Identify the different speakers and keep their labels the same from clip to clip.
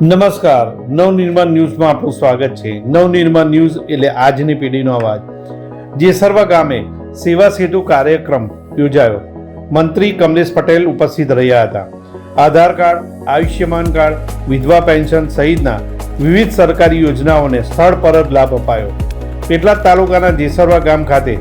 Speaker 1: નમસ્કાર, નવનિર્માણ ન્યૂઝમાં આપનું સ્વાગત છે। નવનિર્માણ ન્યૂઝ એટલે આજની પેઢીનો અવાજ। જેસરવા ગામે સેવા સેતુ કાર્યક્રમ યોજાયો। મંત્રી કમલેશ પટેલ ઉપસ્થિત રહ્યા હતા। આધાર કાર્ડ, આયુષ્યમાન કાર્ડ, વિધવા પેન્શન સહિતના વિવિધ સરકારી યોજનાઓને સ્થળ પર જ લાભ અપાયો। પેટલાદ તાલુકાના જેસરવા ગામ ખાતે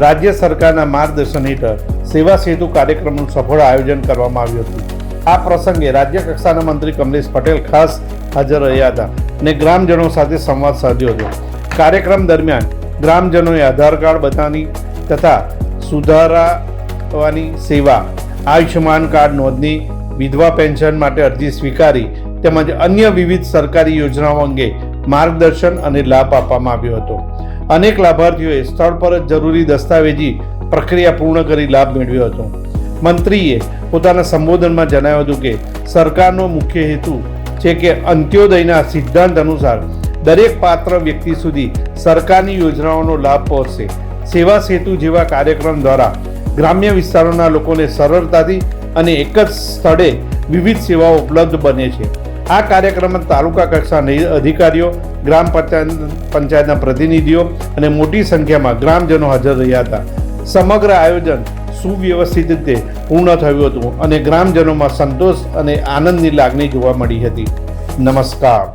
Speaker 1: રાજ્ય સરકારના માર્ગદર્શન હેઠળ સેવા સેતુ કાર્યક્રમનું સફળ આયોજન કરવામાં આવ્યું હતું। આ પ્રસંગે રાજ્ય કક્ષાના મંત્રી કમલેશ પટેલ ખાસ હાજર રહ્યા હતા અને ગ્રામજનો સાથે સંવાદ સાધ્યો હતો। કાર્યક્રમ દરમિયાન ગ્રામજનોએ આધાર કાર્ડ બનાવવાની તથા સુધારવાની સેવા, આયુષ્યમાન કાર્ડ નોંધણી, વિધવા પેન્શન માટે અરજી સ્વીકારી તેમજ અન્ય વિવિધ સરકારી યોજનાઓ અંગે માર્ગદર્શન અને લાભ આપવામાં આવ્યો હતો। અનેક લાભાર્થીઓએ સ્થળ પર જ જરૂરી દસ્તાવેજી પ્રક્રિયા પૂર્ણ કરી લાભ મેળવ્યો હતો। મંત્રીએ પોતાના સંબોધનમાં જણાવ્યું હતું કે સરકારનો મુખ્ય હેતુ છે કે અંત્યોદયના સિદ્ધાંત અનુસાર દરેક પાત્ર વ્યક્તિ સુધી સરકારની યોજનાઓનો લાભ પહોંચશે। સેવા સેતુ જેવા કાર્યક્રમ દ્વારા ગ્રામ્ય વિસ્તારોના લોકોને સરળતાથી અને એક જ સ્થળે વિવિધ સેવાઓ ઉપલબ્ધ બને છે। આ કાર્યક્રમમાં તાલુકા કક્ષાના અધિકારીઓ, ગ્રામ પંચાયતના પ્રતિનિધિઓ અને મોટી સંખ્યામાં ગ્રામજનો હાજર રહ્યા હતા। સમગ્ર આયોજન સુવ્યવસ્થિત રીતે પૂર્ણ થયું હતું અને ગ્રામજનોમાં સંતોષ અને આનંદની લાગણી જોવા મળી હતી। નમસ્કાર।